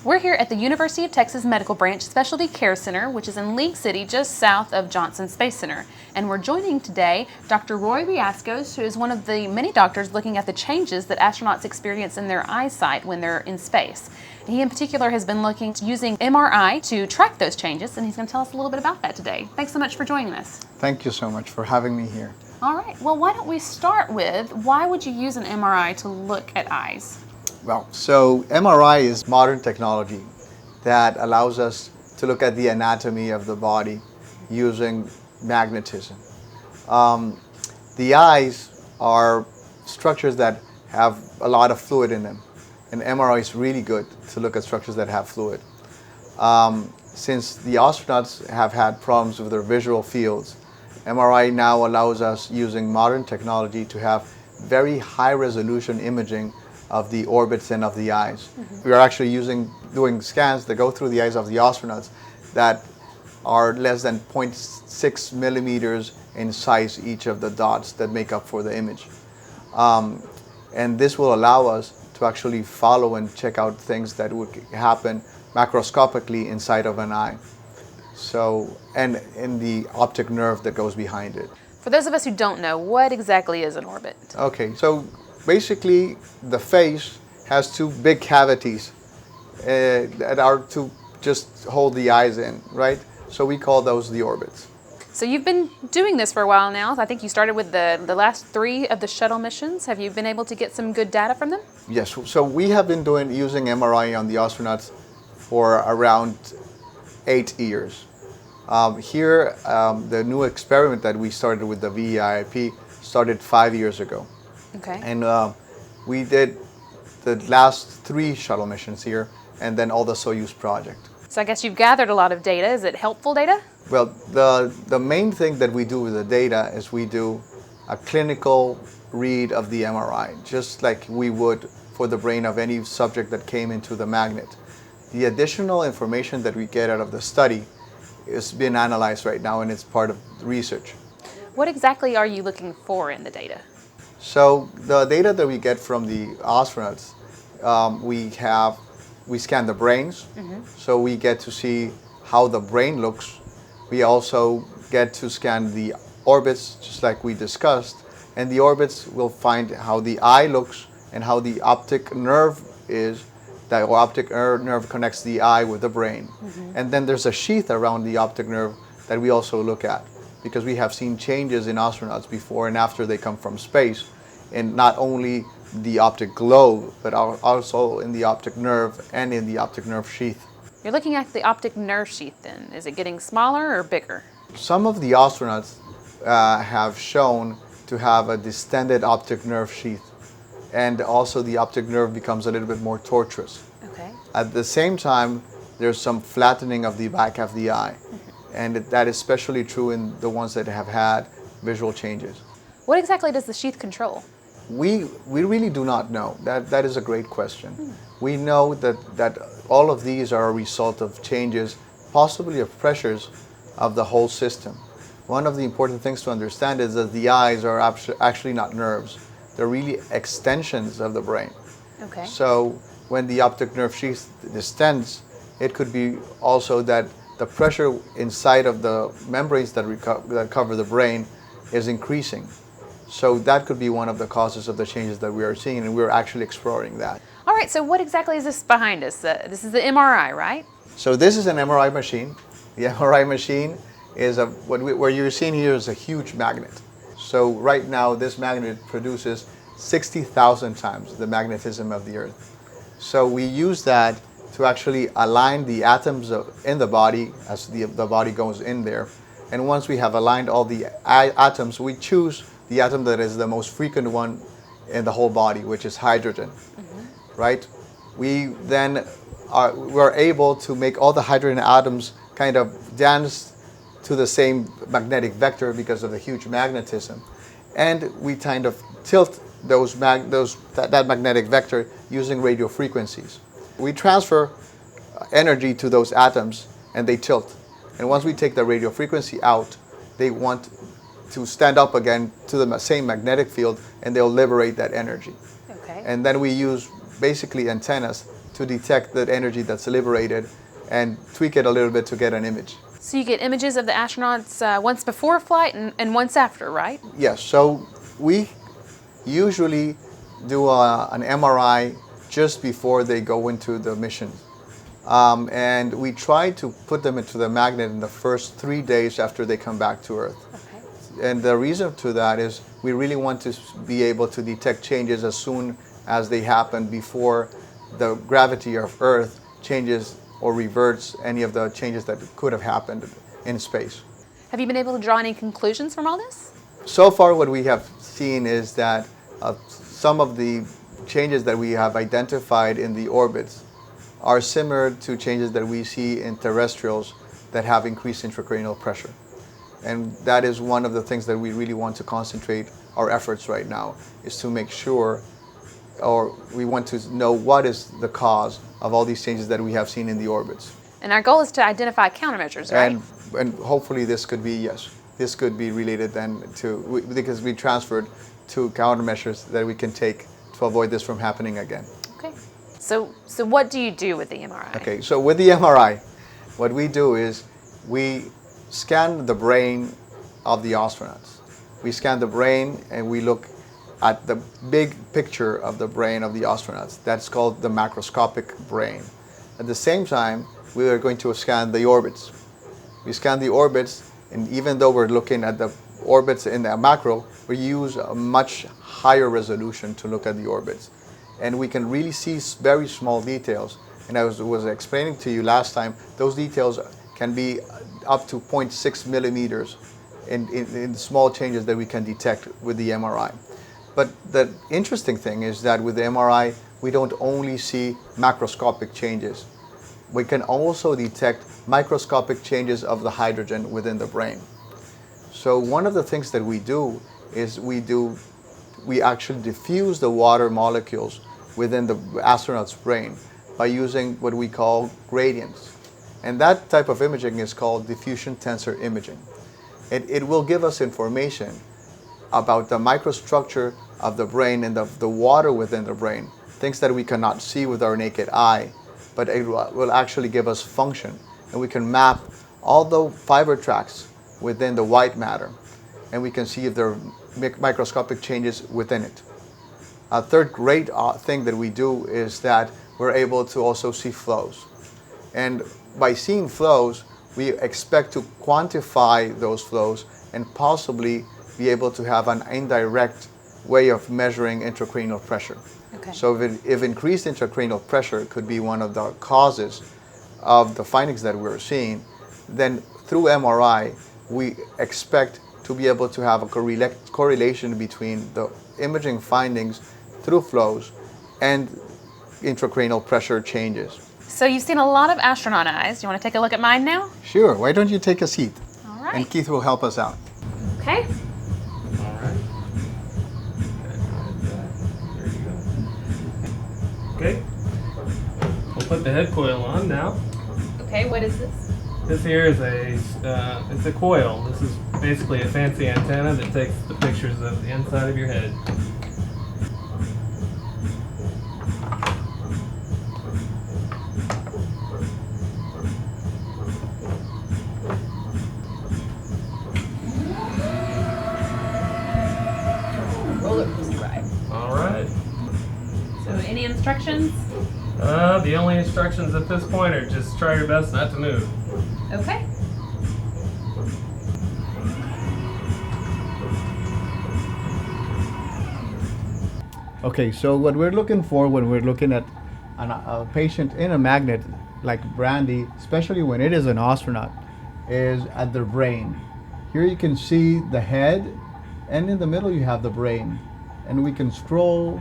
We're here at the University of Texas Medical Branch Specialty Care Center, which is in League City, just south of Johnson Space Center. And we're joining today Dr. Roy Riascos, who is one of the many doctors looking at the changes that astronauts experience in their eyesight when they're in space. He in particular has been looking at using MRI to track those changes, and he's going to tell us a little bit about that today. Thanks so much for joining us. Thank you so much for having me here. All right, well, why don't we start with, why would you use an MRI to look at eyes? Well, so MRI is modern technology that allows us to look at the anatomy of the body using magnetism. The eyes are structures that have a lot of fluid in them, and MRI is really good to look at structures that have fluid. Since the astronauts have had problems with their visual fields, MRI now allows us, using modern technology, to have very high resolution imaging of the orbits and of the eyes. We are actually doing scans that go through the eyes of the astronauts that are less than 0.6 millimeters in size, each of the dots that make up for the image. And this will allow us to actually follow and check out things that would happen macroscopically inside of an eye. So, and in the optic nerve that goes behind it. For those of us who don't know, what exactly is an orbit? Okay, so basically the face has two big cavities that are to just hold the eyes in, right? So we call those the orbits. So you've been doing this for a while now. I think you started with the last 3 of the shuttle missions. Have you been able to get some good data from them? Yes, so we have been using MRI on the astronauts for around 8 years. The new experiment that we started with the VEIP started 5 years ago. Okay. And we did the last 3 shuttle missions here, and then all the Soyuz project. So I guess you've gathered a lot of data. Is it helpful data? Well, the main thing that we do with the data is we do a clinical read of the MRI, just like we would for the brain of any subject that came into the magnet. The additional information that we get out of the study is being analyzed right now, and it's part of research. What exactly are you looking for in the data? So the data that we get from the astronauts, we scan the brains, so we get to see how the brain looks. We also get to scan the orbits, just like we discussed, and the orbits will find how the eye looks and how the optic nerve is. That optic nerve connects the eye with the brain. And then there's a sheath around the optic nerve that we also look at, because we have seen changes in astronauts before and after they come from space, and not only the optic globe, but also in the optic nerve and in the optic nerve sheath. You're looking at the optic nerve sheath then. Is it getting smaller or bigger? Some of the astronauts have shown to have a distended optic nerve sheath, and also the optic nerve becomes a little bit more tortuous. Okay. At the same time, there's some flattening of the back of the eye, and that is especially true in the ones that have had visual changes. What exactly does the sheath control? We really do not know. That is a great question. We know that all of these are a result of changes, possibly of pressures of the whole system. One of the important things to understand is that the eyes are actually not nerves. They're really extensions of the brain. Okay. So when the optic nerve sheath distends, it could be also that the pressure inside of the membranes that cover the brain is increasing. So that could be one of the causes of the changes that we are seeing, and we're actually exploring that. All right, so what exactly is this behind us? This is the MRI, right? So this is an MRI machine. The MRI machine is what you're seeing here is a huge magnet. So right now, this magnet produces 60,000 times the magnetism of the Earth. So we use that to actually align the atoms in the body as the body goes in there. And once we have aligned all the atoms, we choose the atom that is the most frequent one in the whole body, which is hydrogen, right? We then we're able to make all the hydrogen atoms kind of dance to the same magnetic vector because of the huge magnetism. And we kind of tilt that magnetic vector using radio frequencies. We transfer energy to those atoms and they tilt. And once we take the radio frequency out, they want to stand up again to the same magnetic field, and they'll liberate that energy. Okay. And then we use basically antennas to detect that energy that's liberated and tweak it a little bit to get an image. So you get images of the astronauts once before flight and once after, right? Yes, so we usually do an MRI just before they go into the mission. And we try to put them into the magnet in the first 3 days after they come back to Earth. Okay. And the reason to that is we really want to be able to detect changes as soon as they happen before the gravity of Earth changes or reverts any of the changes that could have happened in space. Have you been able to draw any conclusions from all this? So far what we have seen is that some of the changes that we have identified in the orbits are similar to changes that we see in terrestrials that have increased intracranial pressure. And that is one of the things that we really want to concentrate our efforts right now, is to make sure, or we want to know what is the cause of all these changes that we have seen in the orbits. And our goal is to identify countermeasures, right? And hopefully this could be, yes, this could be related then to, because we transferred to countermeasures that we can take to avoid this from happening again. Okay. So what do you do with the MRI? Okay, so with the MRI, what we do is we scan the brain of the astronauts. We scan the brain and we look at the big picture of the brain of the astronauts. That's called the macroscopic brain. At the same time, we are going to scan the orbits. We scan the orbits, and even though we're looking at the orbits in the macro, we use a much higher resolution to look at the orbits. And we can really see very small details. And I was explaining to you last time, those details can be up to 0.6 millimeters in small changes that we can detect with the MRI. But the interesting thing is that with the MRI, we don't only see macroscopic changes. We can also detect microscopic changes of the hydrogen within the brain. So one of the things that we do is we actually diffuse the water molecules within the astronaut's brain by using what we call gradients. And that type of imaging is called diffusion tensor imaging. It will give us information about the microstructure of the brain and the water within the brain, things that we cannot see with our naked eye, but it will actually give us function. And we can map all the fiber tracts within the white matter, and we can see if there are microscopic changes within it. A third great thing that we do is that we're able to also see flows. And by seeing flows, we expect to quantify those flows and possibly be able to have an indirect way of measuring intracranial pressure. Okay. So if increased intracranial pressure could be one of the causes of the findings that we're seeing, then through MRI, we expect to be able to have a correlation between the imaging findings through flows and intracranial pressure changes. So you've seen a lot of astronaut eyes. You want to take a look at mine now? Sure, why don't you take a seat? All right. And Keith will help us out. Okay. All right. There you go. Okay. We'll put the head coil on now. Okay, what is this? This here is it's a coil. This is basically a fancy antenna that takes the pictures of the inside of your head. Roller coaster ride. All right. So any instructions? The only instructions at this point are just try your best not to move. Okay. Okay, so what we're looking for when we're looking at a patient in a magnet like Brandi, especially when it is an astronaut, is at their brain. Here you can see the head, and in the middle you have the brain. And we can scroll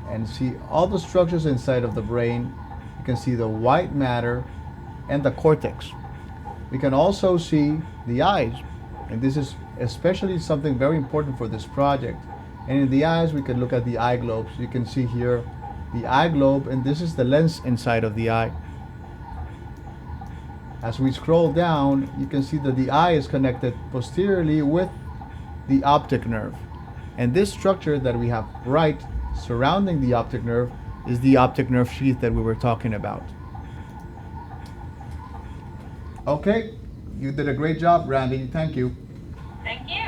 and see all the structures inside of the brain. You can see the white matter and the cortex. We can also see the eyes, and this is especially something very important for this project. And in the eyes, we can look at the eye globes. You can see here the eye globe, and this is the lens inside of the eye. As we scroll down, you can see that the eye is connected posteriorly with the optic nerve. And this structure that we have right surrounding the optic nerve is the optic nerve sheath that we were talking about. Okay, you did a great job, Brandi. Thank you. Thank you.